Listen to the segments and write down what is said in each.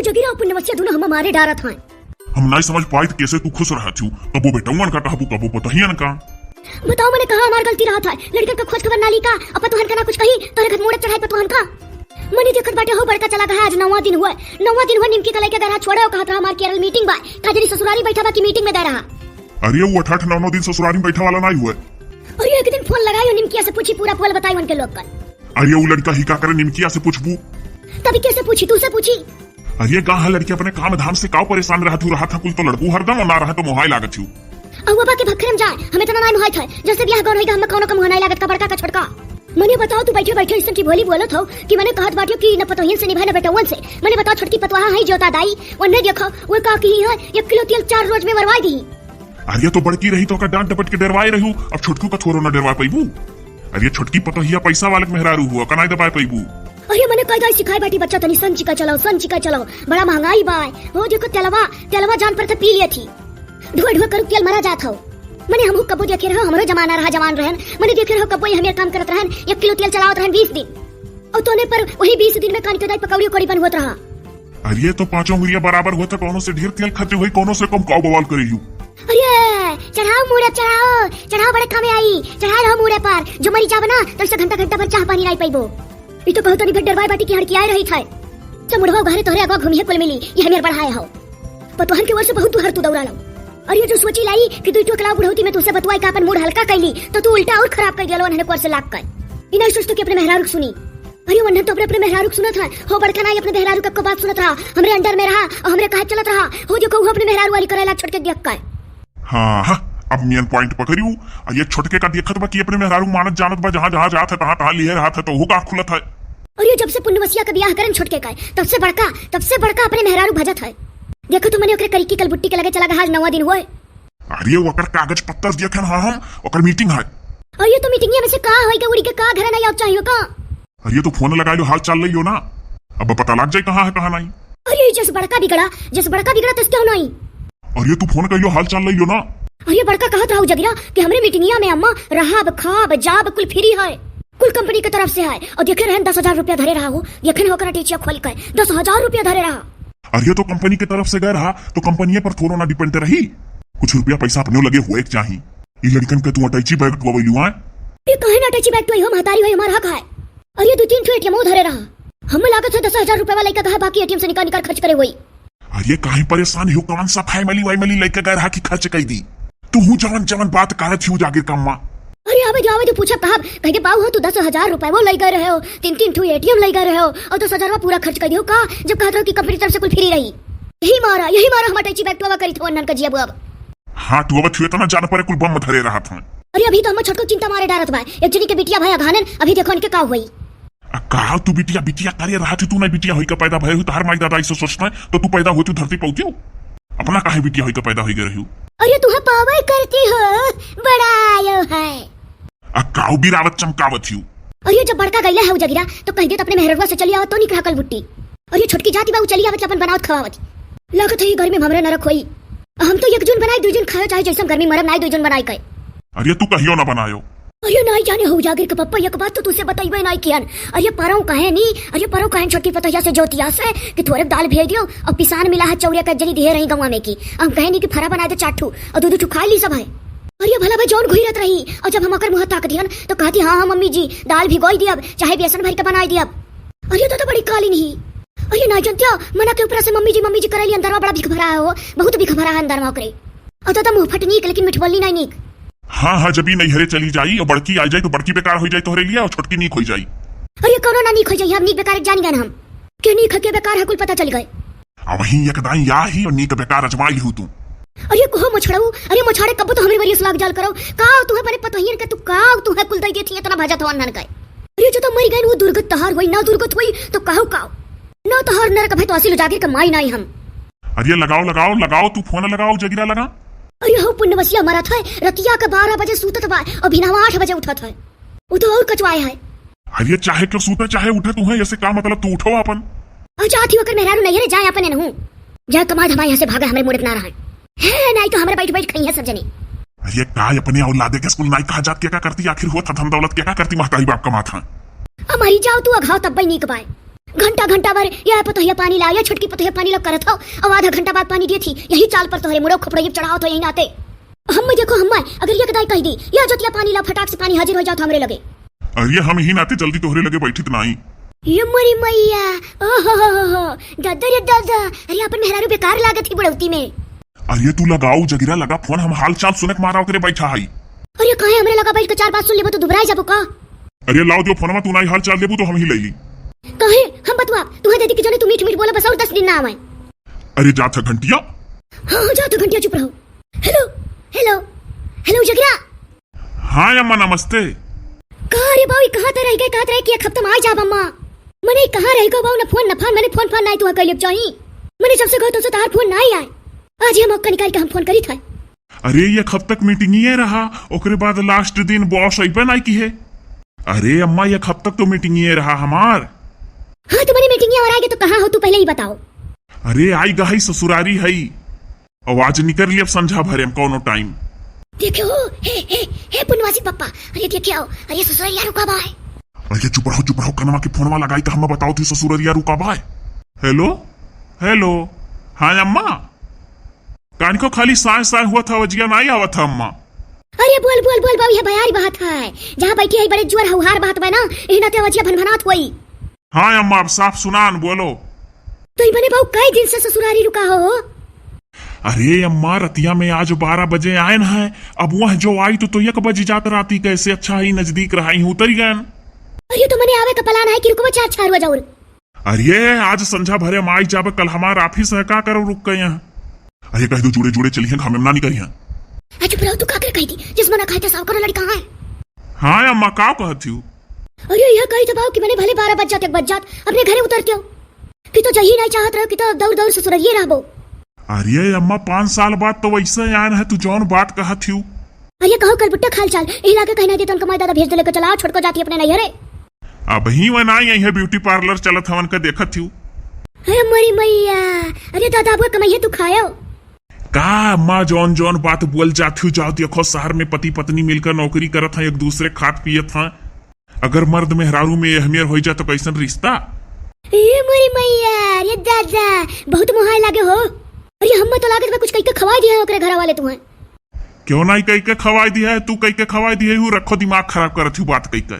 जगीरा अपन नवसिया दोनों हम मारे डारत हैं। हम नहीं समझ पाए कैसे तू खुश रहा छू, कबो बेटौन का कहबू कबो पतहियन का। बताओ मैंने कहा हमार गलती रहा था, लड़कन का खोज खबर ना ली का, अब तुहन का ना कुछ कही तोरे घर मोड़ चढ़ाई पतुहन का। मनी देखत बाटे हो बड़का चला गया, आज 9वां दिन हुआ निमकी का लेके गया छोड़ो कहत रहा हमार केरल मीटिंग बा, काजरी ससुरारी बैठा बा की मीटिंग में दे रहा। अरे वो 8-9 दिन ससुरारी में बैठा वाला नहीं हुआ। अरे एक दिन फोन लगायो निमकिया से पूछी, पूरा पोल बताई उनके लोग का। अरे वो लड़का ही का करे निमकिया से पूछबू, तभी कैसे पूछी, तू से पूछी। अरे गाह लड़की अपने काम धाम से काव परेशान रहा तू, रहा था कुल तो लड़कू हरदम ना रहा तो मोहाई लागत छू। अब वो बाकी भखरम जाए हमें तो ना मोहाई था, जैसे ब्याह गौर होइगा हम कोनो का मोहाई लागत का बड़का का छोटका। मने बताओ तू बैठे बैठे इसन की भोली बोलत हो कि मैंने कहत बाटियो कि न पतोहिन से निभाए न बेटवन से। मैंने बताओ छोटकी पतवाहा है जोता दाई वने देखो वो का की है 1 किलो तेल 4 रोज में मरवाई दी। अरे तो बड़की रही तो का डांट डपट के डरवाए रहू, अब छोटकू का थोरो न डरवा पैबू। अरे छोटकी पतोहिया पैसा वाले मेहरारू हुआ कनाई दबाए पैबू। अरे मैंने कायदा सिखाई बाटी बच्चा तनी संची का चलाओ, बड़ा महंगाई बाय हो देखो तेलवा जान पर पी लिए थी, धुआ धुआ कर तेल मरा जात हो। मैंने हमहु कबो देखे रहो, हमरो जमाना रहा जवान रहन, मैंने देखे रहो कबो हमें काम करत रहन 1 किलो तेल चलावत रहन 20 दिन, और तोने पर वही 20 दिन में कान के दाई पकौड़ी कोड़ी बन होत रहा। अरे तो 5 उंगलियां बराबर होता, कोनो से ढेर तेल खाते हुई कोनो से कम काव बवाल करेयू। अरे चढ़ाओ मुड़े चढ़ाओ बड़े कामे आई, चढ़ा रहो मुड़े पर जो मरी जाव ना तो से घंटा भर चाह पानी नहीं पाइबो। ई तो कहतो नि भेट डरवाई बाटी की हड़की आए रही थाए तो मुड़वा घरे तोरे अगवा घुमिए कुल मिली ये हमेर बढ़ाए हो पतोहन के वर्ष बहुत हर तू दौड़ा लो। और ये जो सोची लाई कि तू टोकला बुढ़ौती में तुसे बतवाई का अपन मूड हल्का कैली तो तू उल्टा और खराब कर दिया उन्हें कोर से लाग कर। इना सोचतो कि अपने मेहरारू सुनी, अरे वन्ने तो अपने मेहरारू सुनत है हो बड़का नाई अपने मेहरारू का बात सुनत रहा, हमरे अंडर में रहा और हमरे कहा चलत रहा हो जो कहू अपने मेहरारू वाली करेला छोड़ के देख कर। हां अब मेन पॉइंट पकड़ियो, ये छोटके का देखत बा कि अपने मेहरारू मानत जानत बा जहां जहां जात है तहां लिए रहा था तो हो का खुलत है। और ये जब से पुण्यवसिया का ब्याह करन छोटके का तब से बड़का अपने मेहरारू भजत है। देखो तो मैंने ओकरे करी की कलबुट्टी के लगे चला गया, आज 9वां दिन हुआ। अरे ओकर कागज पत्तर देखन हम ओकर मीटिंग है। और ये तो मीटिंग में से का होई के उड़ी के का घर नहीं आव चाहिए का। अरे तो फोन लगा लो हाल चाल लियो ना, अब पता लग जाए कहां है कहां नहीं। अरे जस बड़का बिगड़ा तो क्यों नहीं। अरे तू फोन कइयो हाल चाल लियो ना। अरे बड़का कहत रहू जगिरा कि हमरे मीटिंगिया में अम्मा रहाब खाब जाब कुल फ्री है, कुल कंपनी की तरफ से है। और देखे रहन 10,000 रुपया धरे रहा हो, यखन होकर टीचिया खोल के 10,000 रुपया धरे रहा। अरे तो कंपनी की तरफ से गए रहा तो कंपनी पर थोड़ा ना डिपेंड रही, कुछ रुपया पैसा अपने लगे हुए चाहिए। ये लड़कन के तू अटैची बैग तो वैल्यू है, ये कहे ना अटैची बैग तो हो महतारी हो हमारा हक है। और ये 2-3 ठो एटीएम धरे रहा, हम लागत है 10,000 रुपया वाला का कहा बाकी एटीएम से निकाल खर्च करे हुई। अरे काहे परेशान हो, कौन सा फैमिली लेके गए रहा कि खर्च कई दी तू हूं जवन बात करत हूं जागिर कम्मा। अरे आवे तू पूछा कहा कहे बाऊ हो तू 10,000 रुपया वो ले गए रहे हो, 3-3 ठो एटीएम ले गए रहे हो और 10,000 पूरा खर्च कर दियो का, जब कहत रहो कि कंपनी तरफ से कुल फ्री रही। यही मारा हम अटैची बैग तो करी थो अनन का जिया अब। हां तू अब छुए तो ना जान पर कुल बम धरे रहा था। अरे अभी तो हम छोटको चिंता मारे डारत बा, एक जनी के बिटिया भाई अघानन अभी देखो इनके का हुई। कहा तू बिटिया करे रहा थी, तू ना बिटिया होई का पैदा भय हो, तार माई दादा ऐसे सोचना है तो तू पैदा होती धरती पहुंची अपना काहे बिटिया होई का पैदा होई गए रही। अरे तू पावर करती हो बड़ा आयो है काऊ बिरावत चमकावत हूं। अरे जब बड़का गैला है जगिरा तो कह दे अपने मेहरवा से चली आओ तो निकला कल बुट्टी। और ये छोटकी जाती बाबू चली आवत अपन बनावत खवावत लागत है घर में हमरे नरक होई। हम तो 1 जून बनाई 2 जून खायो चाहे जैसे गर्मी मरम नहीं 2 जून बनाई कई। अरे तू कहियो ना बनायो। अरे नहीं जाने हो जागिर के पप्पा एक बात तो तुझसे बताइबे नहीं कियन। अरे पारो कहे नहीं, अरे पारो कहे छोटी पतैया से जोतिया से कि थोड़े दाल भेज दियो और पिसान मिला है चौरिया का जनी ढेर रही गवा में की, हम कहे नहीं कि फरा बना दे चाटू और दूध खा ली सब है। अरे भला भाई जौन घुरत रही और जब हम अकर मुंह ताक दियन तो कहती हां मम्मी जी दाल भिगोई दियब चाहे बेसन भर के बनाई दियब। अरे तो बड़ी काली नहीं। अरे ना जानते मना के ऊपर से मम्मी जी करैली अंदरवा बड़ा भिख भरा हो, बहुत भिख भरा है अंदरवा करे और तो मुंह फटनीक लेकिन मिठ बोलनी नहीं नीक। हाँ जब ही नैहरे चली जाई और बड़की आ जाए तो बड़की बेकार हो जाए तोहरे लिए और छोटकी नीक हो जाई। अरे कौनो ना नीक हो जाई, हम नीक बेकार जान गए हम के नीक के बेकार है कुल पता चल गए। अब वही एकदाई या ही और नीक बेकार अजमाई हूं तू। अरे को मोछड़ऊ, अरे मोछाड़े कब तो हमरे वरियस लाग जाल करो का तू है बने पतहिर के तू है कुल दई देती इतना भाजा तो अनन गए। अरे जो तो मर गए वो दुर्गत तहार होई ना दुर्गत होई तो काहू ना तहार नरक भई तो असिल जागिर के माई नहीं हम। अरे लगाओ तू फोन लगाओ जगिरा लगा। अरे हो पुण्यवसिया मरा था रतिया के 12 बजे सूतत बा और बिनावा 8 बजे उठत है, वो तो और कचवाए है। अरे चाहे क्यों सूते चाहे उठे तू है ऐसे का मतलब तू उठो अपन। जाती होकर मेहरारू नहीं रे जाए अपने नहू जा कमाल हमारे यहाँ से भागा हमरे मुड़क ना रहा है नहीं तो हमरे बैठ खई है सब जनी। अरे काय अपने औलादे के स्कूल नहीं कहा जात क्या करती आखिर हुआ था धन दौलत क्या करती महतारी बाप कमा था। मरी जाओ तू अघाव तब नीक बाय घंटा घंटा भर यह पतोहिया पानी ला, यह छटकी पतोहिया पानी ला करत हो, और आधा घंटा बाद पानी दिए थी यही चाल पर तोहरे मुड़ो खपड़ो चढ़ाओ तो यही नाते। हम देखो हम अगर ये कदाई कह दी यह जोतिया पानी ला फटाक से पानी हाजिर हो जाओ हमरे लगे। अरे हम ही नाते जल्दी तोहरे लगे बैठित नहीं। ये मरी मैया, ओहो दादा रे दादा, अरे अपन मेहरारू बेकार लागत ही बुढ़ौती में। अरे तू लगाऊ जगीरा लगा फोन, हम हाल चाल सुनक मारा करे बैठा हई। अरे काहे हमरे लगा बैठ के चार बात सुन लेबो तो दुबराई जाबो का। अरे लाओ दियो फोनमा, तू नहीं हाल चाल देबू तो हम ही ले ली। काहे हम बतवा तुम्हें दे दी कि जने तू मीठ मीठ बोले बस और 10 दिन ना आवे। अरे जा था घंटिया। हां जा तो घंटिया चुप रहो। Hello hello hello Jagira. हाँ अम्मा नमस्ते। कहाँ रे बाऊ कहाँ रह गए, कहाँ रह कि एक हफ्ता में आ जाब अम्मा। मने कहाँ रह गो बाऊ, न फोन न फान, मैंने फोन फान नहीं तू कइले चाहिए। मने जब से गए तो से तार फोन नहीं आए, आज ये मौका निकाल के हम फोन करी था। अरे ये कब तक मीटिंग ही रहा, ओकरे बाद लास्ट दिन बॉस अइबे नहीं की है। अरे अम्मा ये कब तक तो मीटिंग ही रहा हमार। हाँ तो मैंने मीटिंग और आएगी तो कहाँ हो तू पहले ही बताओ। अरे आई गई ससुरारी है, आवाज निकल ली अब संझा भरे हम कौनो टाइम। देखो हे पुनवासी पप्पा, अरे देखिए आओ, अरे ससुरारिया रुका बाय। अरे चुप रहो कनमा के फोनवा लगाई तो हम बताओ थी ससुरारिया रुका बाय। Hello hello. हाँ अम्मा कान को खाली साय साय हुआ था, वजिया नहीं आवा था अम्मा। अरे बोल बोल बोल बाबू ये बयारी बात है, जहाँ बैठी है बड़े जोर हौहार बात है ना, इना ते वजिया भनभनात हुई। हाँ अम्मा अब साफ सुनान बोलो। तो बने बाबू कई दिन से ससुरारी रुका हो। अरे अम्मा रतिया में आज 12 बजे आए न है, अब वह जो आई तो 1 बजे जात राती, कैसे अच्छा ही नजदीक रहा ही उतर गए। अरे तो मने आवे का प्लान है कि रुको 4 बजे जाऊर। अरे आज संझा भरे हम आई जाबे, कल हमार ऑफिस है, का करो रुक गए यहाँ। अरे कह दो जुड़े जुड़े चलिए घामे ना नहीं करिए। अच्छा फिर तू का कर कही थी जिसमें ना खाए तो सब करो लड़का है। हाँ अम्मा का कहती हूँ। अरे यह कही तो बाबू कि मैंने भले 12 बज जात अपने घरे उतरते हो कि तो जही नहीं चाहत रहो कि तो दौड़ दौड़ ससुरारिये रहबो। अरे अम्मा 5 साल बाद तो वैसे आन है, तू जौन बात कहत हूँ। अरे कहो कल बुट्टा खाल चाल यही लाके कहना देता उनका माय दादा भेज दे, चला छोड़ को जाती अपने नैहरे। अब ही वन आई है ब्यूटी पार्लर चलत हवन का देखत हूँ। अरे मरी मैया, अरे दादा अब कमाइए तू खायो का अम्मा जौन जौन बात बोल जाती हूँ। जाओ देखो शहर में पति पत्नी मिलकर नौकरी करत हैं, एक दूसरे खात पियत हैं, अगर मर्द मेहरारू में अहमियत हो जाए तो कैसन रिश्ता। ए मरी मैया, अरे दादा बहुत मुहाय लागे हो। अरे हम तो लागत में कुछ कहीं के खवाई दिया है ओकरे घर वाले तुम्हें। क्यों नहीं कहीं के खवाई दिया है, तू कहीं के खवाई दिए हूँ। रखो दिमाग खराब करत हूँ बात कहीं के,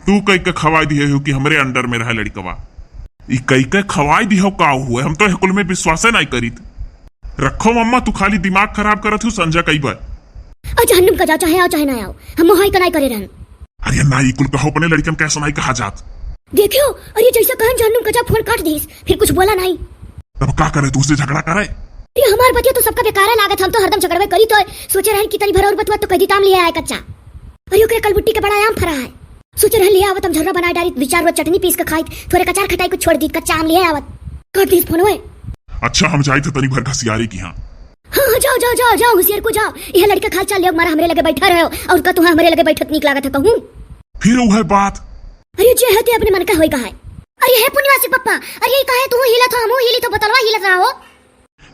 तू कहीं के खवाई दिए हूँ कि हमरे अंडर में रहा लड़कवा। ई कहीं के खवाई दिया का हुआ, हम तो कुल में विश्वास नहीं करी। रखो मम्मा तू खाली दिमाग खराब करत हूँ। संजय कई बार अच्छा हन्नुम का जाओ, चाहे आओ चाहे ना आओ, हम मुहाई का नहीं करे रहन। अरे नहीं कुल कहो अपने लड़कन कैसा नहीं कहा जात। देखियो अरे जैसा कहन जन्नुम का जा फोन काट दीस, फिर कुछ बोला नहीं। तब का करे, तू उससे झगड़ा करे। ये हमार बतिया तो सबका बेकार लागत, हम तो हरदम झगड़वे करी तो सोचे रहन कि तनी भर और बतवा तो कदी ताम लिए आए कच्चा। अरे ओकरे कल बुट्टी के बड़ा आम फरा है, सोचे रहन ले आवत हम झरना बना डाली, 2-4 रोज चटनी पीस के खाई, थोड़े कचार खटाई को छोड़ दी, कच्चा आम ले आवत काट दीस फोन होए। अच्छा हम जाए थे तनी भर घसियारी की। हाँ जाओ जाओ जाओ जाओ होशियार को जाओ, यह लड़का खाल चाल ले मारा हमरे लगे बैठा रहो और का तुम्हारा हमरे लगे बैठत निक लागत है कहूं। फिर वो है बात। अरे जे हते अपने मन का होई का है। अरे हे पुण्यवासी पप्पा, अरे काहे तू हिलत हो, हमहु हिली तो बतलवा हिलत रहो।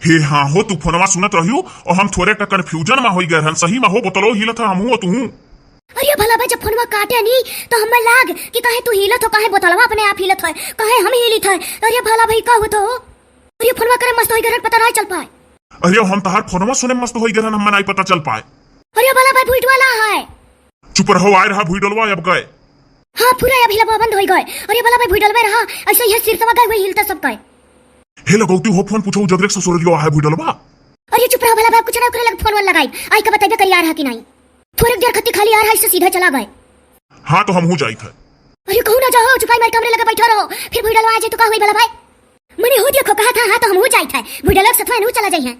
हे हाँ हो, तू फोनवा सुनत रहियो और हम थोड़े का कंफ्यूजन में होई गए हन। सही में हो बतलो हिलत हमहु और तू। अरे भला भाई जब फोनवा काटे नहीं तो हमें लाग कि काहे तू हिलत हो, काहे बतलवा अपने आप हिलत है, काहे हम हिलित है। अरे भला भाई का होतो, अरे फोनवा करे मस्त होई गरन पता नहीं चल पाए। अरे हम तहार फोनवा सुने मस्त होई गरन, हम नहीं पता चल पाए। अरे भला भाई भूट वाला है। चुप रहो, आए रहा भूडलवा अब गए। हाँ पूरा अब हिलवा बंद हो गए। अरे भला भाई भूडलवा रहा ऐसे ही सिर सवा गए वही हिलता सब गए। हे लगौती हो फोन पूछो जगरे ससुरलियो है भूडलवा। अरे चुप रहो भला भाई, कुछ ना करे लग फोन लगाई आई का बताइए करिया रहा कि नहीं। थोड़ी देर खत्ती खाली आ रहा इससे सीधा चला गए। हाँ तो हम हो जाई थे। अरे कहूं ना जाओ, चुपाई मेरे कमरे लगे बैठा रहो, फिर भूडलवा आ जाए तो का हुई भला भाई। मैंने हो देखो कहा था, हाँ तो हम हो जाई थे, भूडलवा सतवा नु चला जाई है।